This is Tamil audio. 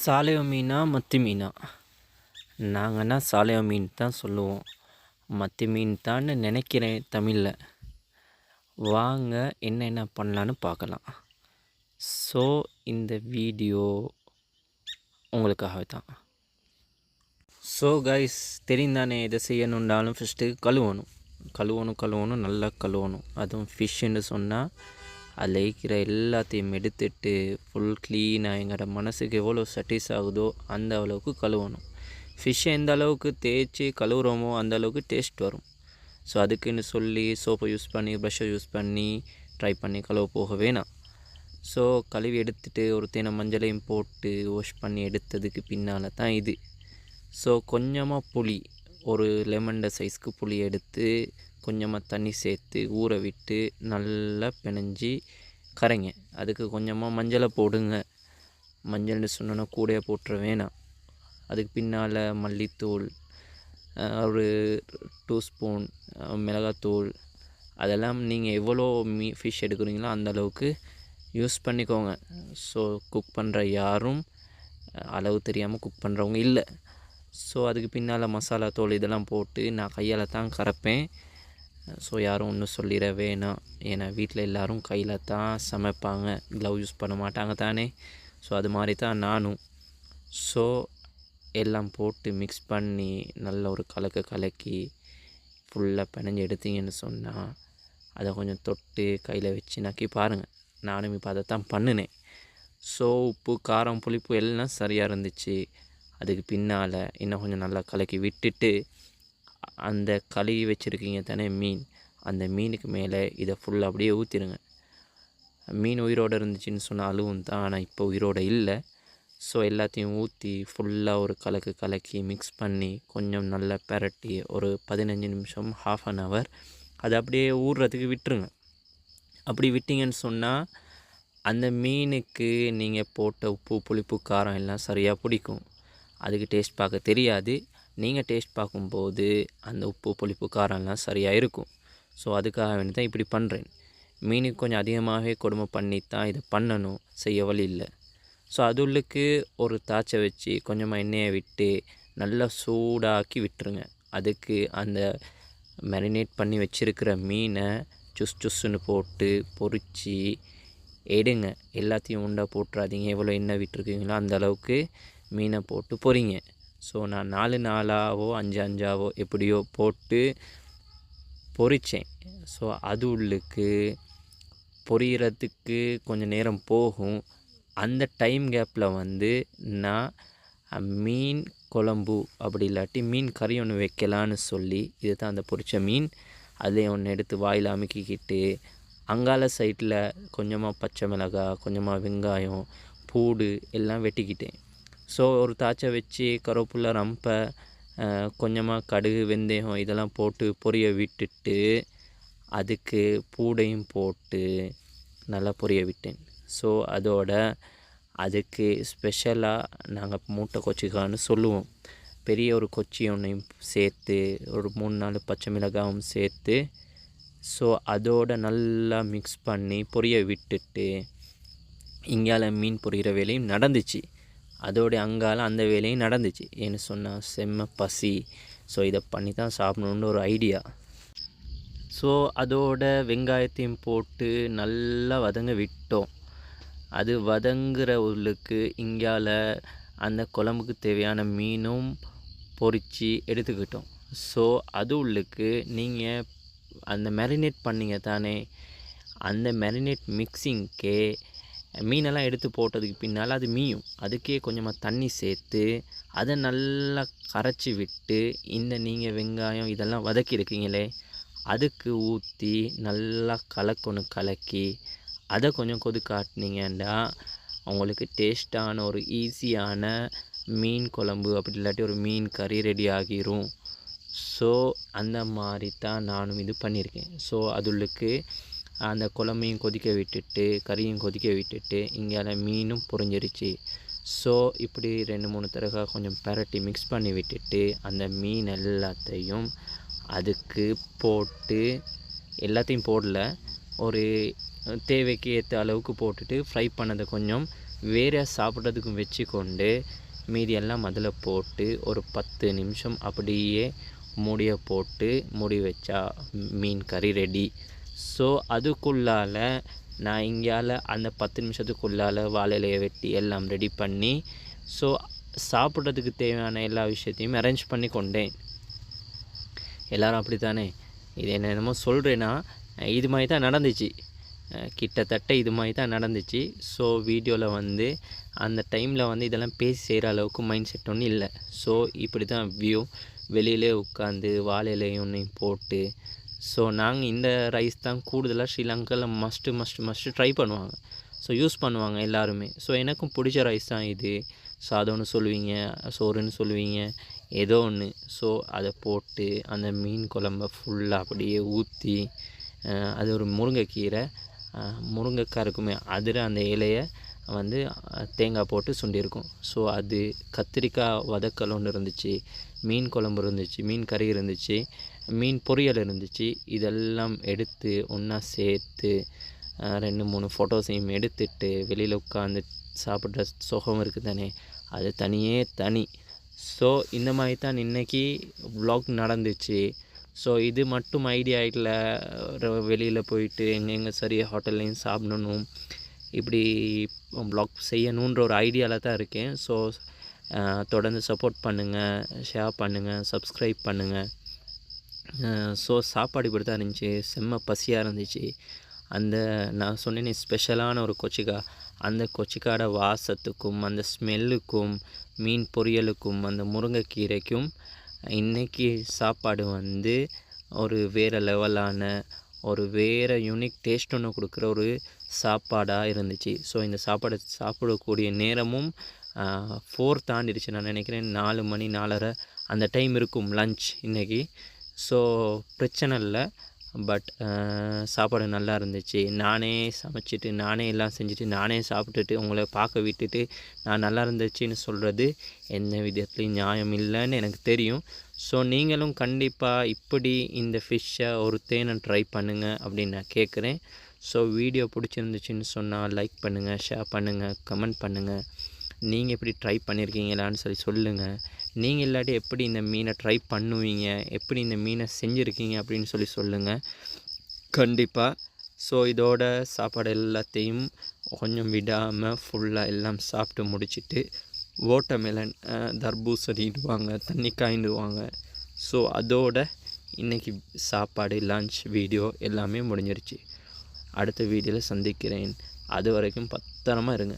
சாலையோ மீனா மத்தி மீனா? நாங்கன்னா சாலையோ மீன் தான் சொல்லுவோம். மத்தி மீன் தான்னு நினைக்கிறேன் தமிழில். வாங்க என்ன பண்ணலான்னு பார்க்கலாம். ஸோ இந்த வீடியோ உங்களுக்காகவே தான். ஸோ கைஸ், தெரியும் தானே, இதை செய்யணுன்றாலும் ஃபஸ்ட்டு கழுவணும், நல்லா கழுவணும். அதுவும் ஃபிஷ்ஷுன்னு சொன்னால் அதில் இருக்கிற எல்லாத்தையும் எடுத்துட்டு ஃபுல் க்ளீனாக எங்களோட மனசுக்கு எவ்வளோ சட்டிஸ் ஆகுதோ அந்த அளவுக்கு கழுவணும். ஃபிஷ்ஷை எந்த அளவுக்கு தேய்ச்சி கழுவுறோமோ அந்த அளவுக்கு டேஸ்ட் வரும். ஸோ அதுக்குன்னு சொல்லி சோப்பை யூஸ் பண்ணி ப்ரஷ்ஷை யூஸ் பண்ணி ட்ரை பண்ணி கழுவ போக வேணாம். ஸோ கழுவி எடுத்துகிட்டு ஒரு தேனை மஞ்சளையும் போட்டு வாஷ் பண்ணி எடுத்ததுக்கு பின்னால் தான் இது. ஸோ கொஞ்சமாக புளி, ஒரு லெமன் சைஸ்க்கு புளி எடுத்து கொஞ்சமாக தண்ணி சேர்த்து ஊற விட்டு நல்லா பிணைஞ்சி கரைங்க. அதுக்கு கொஞ்சமாக மஞ்சளை போடுங்க. மஞ்சள்னு சொன்னோன்னா கூடையை போட்டுற வேணாம். அதுக்கு பின்னால் மல்லித்தூள், ஒரு 2 ஸ்பூன் மிளகாத்தூள், அதெல்லாம் நீங்கள் எவ்வளோ ஃபிஷ் எடுக்கிறீங்களோ அந்த அளவுக்கு யூஸ் பண்ணிக்கோங்க. ஸோ குக் பண்ணுற யாரும் அளவு தெரியாமல் குக் பண்ணுறவங்க இல்லை. ஸோ அதுக்கு பின்னால் மசாலா தூள் இதெல்லாம் போட்டு நான் கையால் தான் கரைப்பேன். ஸோ யாரும் ஒன்றும் சொல்லிட வேணாம். ஏன்னா வீட்டில் எல்லோரும் கையில் தான் சமைப்பாங்க, க்ளவ் யூஸ் பண்ண மாட்டாங்க தானே. ஸோ அது மாதிரி தான் நானும். ஸோ எல்லாம் போட்டு மிக்ஸ் பண்ணி நல்ல ஒரு கலக்கி ஃபுல்லாக பிணைஞ்சு எடுத்தீங்கன்னு சொன்னால் அதை கொஞ்சம் தொட்டு கையில் வச்சு நக்கி பாருங்கள். நானும் இப்போ அதை தான் பண்ணினேன். ஸோ உப்பு, காரம், புளிப்பு எல்லாம் சரியாக இருந்துச்சு. அதுக்கு பின்னால் இன்னும் கொஞ்சம் நல்லா கலக்கி விட்டுட்டு அந்த கழுவி வச்சுருக்கீங்க தானே மீன், அந்த மீனுக்கு மேலே இதை ஃபுல்லாக அப்படியே ஊற்றிடுங்க. மீன் உயிரோடு இருந்துச்சுன்னு சொன்னால் அழுவும் தான், ஆனால் இப்போ உயிரோடு இல்லை. ஸோ எல்லாத்தையும் ஊற்றி ஃபுல்லாக ஒரு கலக்கி மிக்ஸ் பண்ணி கொஞ்சம் நல்லா பெரட்டி ஒரு 15 நிமிஷம், ½ அன் ஹவர் அதை அப்படியே ஊறுறதுக்கு விட்டுருங்க. அப்படி விட்டிங்கன்னு சொன்னால் அந்த மீனுக்கு நீங்கள் போட்ட உப்பு, புளிப்பு, காரம் எல்லாம் சரியாக பிடிக்கும். அதுக்கு டேஸ்ட் பார்க்க தெரியாது. நீங்கள் டேஸ்ட் பார்க்கும்போது அந்த உப்பு, புளிப்பு, காரம்லாம் சரியாக இருக்கும். ஸோ அதுக்காக வேண்டி தான் இப்படி பண்ணுறேன். மீனுக்கு கொஞ்சம் அதிகமாகவே கொடுமை பண்ணி தான் இதை பண்ணணும், செய்ய வழி இல்லை. ஸோ அதுக்கு ஒரு தாச்சை வச்சு கொஞ்சமாக எண்ணெயை விட்டு நல்லா சூடாக்கி விட்டுருங்க. அதுக்கு அந்த மேரினேட் பண்ணி வச்சுருக்கிற மீனை சுஸ்ஸுன்னு போட்டு பொரித்து எடுங்க. எல்லாத்தையும் உண்டை போட்டுறாதீங்க. எவ்வளோ எண்ணெய் விட்டுருக்கீங்களோ அந்த அளவுக்கு மீனை போட்டு பொரிங்க. ஸோ நான் 4 5 எப்படியோ போட்டு பொரித்தேன். ஸோ அது உள்ளுக்கு பொரிகிறதுக்கு கொஞ்சம் நேரம் போகும். அந்த டைம் கேப்பில் நான் மீன் குழம்பு அப்படி இல்லாட்டி மீன் கறி ஒன்று வைக்கலான்னு சொல்லி இது தான் அந்த பொரித்த மீன். அதிலே ஒன்று எடுத்து வாயில் அமுக்கிக்கிட்டு அங்கால சைடில் கொஞ்சமாக பச்சை மிளகாய், கொஞ்சமாக வெங்காயம், பூடு எல்லாம் வெட்டிக்கிட்டேன். ஸோ ஒரு தாச்சை வச்சு கருவேப்பிலை, ரம்பை, கொஞ்சமாக கடுகு, வெந்தயம் இதெல்லாம் போட்டு பொரிய விட்டுட்டு அதுக்கு பூடையும் போட்டு நல்லா பொரிய விட்டேன். ஸோ அதோட அதுக்கு ஸ்பெஷலாக நாங்கள் மூட்டை கொச்சிக்கான்னு சொல்லுவோம். பெரிய ஒரு கொச்சி ஒன்றையும் சேர்த்து ஒரு 3-4 பச்சை மிளகாயும் சேர்த்து ஸோ அதோட நல்லா மிக்ஸ் பண்ணி பொரிய விட்டுட்டு இங்கால மீன் பொரிகிற வேலையும் நடந்துச்சு. அதோடைய அங்கால அந்த வேலையும் நடந்துச்சு. ஏன்னு சொன்னால் செம்ம பசி. ஸோ இதை பண்ணி தான் சாப்பிடணுன்னு ஒரு ஐடியா. ஸோ அதோட வெங்காயத்தையும் போட்டு நல்லா வதங்க விட்டோம். அது வதங்குற உள்ளுக்கு இங்கால அந்த குழம்புக்கு தேவையான மீனும் பொரித்து எடுத்துக்கிட்டோம். ஸோ அது உள்ளுக்கு நீங்கள் அந்த மேரினேட் பண்ணிங்க தானே, அந்த மேரினேட் மிக்சிங்க்கே மீனெல்லாம் எடுத்து போட்டதுக்கு பின்னால் அது மீயும். அதுக்கே கொஞ்சமாக தண்ணி சேர்த்து அதை நல்லா கரைச்சி விட்டு இந்த நீங்கள் வெங்காயம் இதெல்லாம் வதக்கியிருக்கீங்களே அதுக்கு ஊற்றி நல்லா கலக்கி அதை கொஞ்சம் கொதிக்காட்டினீங்கன்னா அவங்களுக்கு டேஸ்ட்டான ஒரு ஈஸியான மீன் குழம்பு அப்படி இல்லாட்டி ஒரு மீன் கறி ரெடி ஆகிரும். ஸோ அந்த மாதிரி தான் நானும் இது பண்ணியிருக்கேன். ஸோ அதுக்கு அந்த குழம்பையும் கொதிக்க விட்டுட்டு கறியும் கொதிக்க விட்டுட்டு இங்கே மீனும் பொரிஞ்சிருச்சு. ஸோ இப்படி 2-3 தடவை கொஞ்சம் பெரட்டி மிக்ஸ் பண்ணி விட்டுட்டு அந்த மீன் எல்லாத்தையும் அதுக்கு போட்டு எல்லாத்தையும் போடல, ஒரு தேவைக்கு ஏற்ற அளவுக்கு போட்டுட்டு ஃப்ரை பண்ணதை கொஞ்சம் வேற சாப்பிட்றதுக்கும் வச்சுக்கொண்டு மீதி எல்லாம் அதில் போட்டு ஒரு 10 நிமிஷம் அப்படியே மூடியை போட்டு மூடி வச்சா மீன் கறி ரெடி. ஸோ அதுக்குள்ளால் நான் இங்கால அந்த 10 நிமிஷத்துக்குள்ளால் வாழை இலையை வெட்டி எல்லாம் ரெடி பண்ணி ஸோ சாப்பிட்றதுக்கு தேவையான எல்லா விஷயத்தையும் அரேஞ்ச் பண்ணி கொண்டேன். எல்லோரும் அப்படி தானே? இது என்னென்னமோ சொல்கிறேன்னா இது மாதிரி தான் நடந்துச்சு, கிட்டத்தட்ட இது மாதிரி தான் நடந்துச்சு. ஸோ வீடியோவில் வந்து அந்த டைமில் வந்து இதெல்லாம் பேசி செய்கிற அளவுக்கு மைண்ட் செட் ஒன்றும் இல்லை. ஸோ இப்படி தான் வியூ, வெளியிலே உட்காந்து வாழை இலையும் போட்டு. ஸோ நாங்கள் இந்த ரைஸ் தான் கூடுதலாக ஸ்ரீலங்காவில் மஸ்ட்டு ட்ரை பண்ணுவாங்க, ஸோ யூஸ் பண்ணுவாங்க எல்லாருமே. ஸோ எனக்கும் பிடிச்ச ரைஸ் தான் இது. சாதம்னு சொல்லுவீங்க, சோறுன்னு சொல்லுவீங்க, ஏதோ ஒன்று. ஸோ அதை போட்டு அந்த மீன் குழம்ப ஃபுல்லாக அப்படியே ஊற்றி, அது ஒரு முருங்கைக்கீரை, முருங்கைக்காய் இருக்குமே, அதில் அந்த இலையை வந்து தேங்காய் போட்டு சுண்டியிருக்கும். ஸோ அது கத்திரிக்காய் வதக்கல் ஒன்று இருந்துச்சு, மீன் குழம்பு இருந்துச்சு, மீன் கறி இருந்துச்சு, மீன் பொரியல் இருந்துச்சு. இதெல்லாம் எடுத்து ஒன்றா சேர்த்து 2-3 ஃபோட்டோஸையும் எடுத்துட்டு வெளியில் உட்காந்து சாப்பிட்ற சுகம் இருக்குது தானே, அது தனியே தனி. ஸோ இந்த மாதிரி தான் இன்றைக்கி வ்ளாக் நடந்துச்சு. ஸோ இது மட்டும் ஐடியா இல்லை, வெளியில் போயிட்டு எங்கெங்கே சரி ஹோட்டல்லையும் சாப்பிடணும், இப்படி வ்ளாக் செய்யணுன்ற ஒரு ஐடியாவில் தான் இருக்கேன். ஸோ தொடர்ந்து சப்போர்ட் பண்ணுங்கள், ஷேர் பண்ணுங்கள், சப்ஸ்கிரைப் பண்ணுங்கள். ஸோ சாப்பாடு இப்படி தான் இருந்துச்சு, செம்ம பசியாக இருந்துச்சு. அந்த நான் சொன்னேனே ஸ்பெஷலான ஒரு கொச்சிக்கா, அந்த கொச்சிக்காட வாசத்துக்கும் அந்த ஸ்மெல்லுக்கும் மீன் பொரியலுக்கும் அந்த முருங்கைக்கீரைக்கும் இன்றைக்கி சாப்பாடு வந்து ஒரு வேறு லெவலான ஒரு வேறு யூனிக் டேஸ்ட் ஒன்று கொடுக்குற ஒரு சாப்பாடாக இருந்துச்சு. ஸோ இந்த சாப்பாடை சாப்பிடக்கூடிய நேரமும் 4 தாண்டிடுச்சு நான் நினைக்கிறேன். 4 மணி 4:30 அந்த டைம் இருக்கும் லன்ச் இன்றைக்கி. ஸோ பிரச்சனை இல்லை, பட் சாப்பாடு நல்லா இருந்துச்சு. நானே சமைச்சிட்டு நானே எல்லாம் செஞ்சுட்டு நானே சாப்பிட்டுட்டு உங்களை பார்க்க விட்டுட்டு நான் நல்லா இருந்துச்சுன்னு சொல்கிறது எந்த விதத்துலையும் நியாயம் இல்லைன்னு எனக்கு தெரியும். ஸோ நீங்களும் கண்டிப்பாக இப்படி இந்த ஃபிஷ்ஷை ஒரு தேனை ட்ரை பண்ணுங்கள் அப்படின்னு நான் கேட்குறேன். ஸோ வீடியோ பிடிச்சிருந்துச்சின்னு சொன்னால் லைக் பண்ணுங்கள், ஷேர் பண்ணுங்கள், கமெண்ட் பண்ணுங்கள். நீங்கள் எப்படி ட்ரை பண்ணியிருக்கீங்களான்னு சொல்லுங்கள். நீங்கள் இல்லாட்டி எப்படி இந்த மீனை ட்ரை பண்ணுவீங்க, எப்படி இந்த மீனை செஞ்சுருக்கீங்க அப்படின்னு சொல்லுங்கள் கண்டிப்பாக. ஸோ இதோட சாப்பாடு எல்லாத்தையும் கொஞ்சம் விடாமல் ஃபுல்லாக எல்லாம் சாப்பிட்டு முடிச்சுட்டு வாட்டர்மெலன், தர்பூசணிடுவாங்க, தண்ணிக்காயிடுவாங்க. ஸோ அதோட இன்றைக்கி சாப்பாடு லன்ச் வீடியோ எல்லாமே முடிஞ்சிருச்சு. அடுத்த வீடியோவில் சந்திக்கிறேன். அது வரைக்கும் பத்திரமா இருங்க.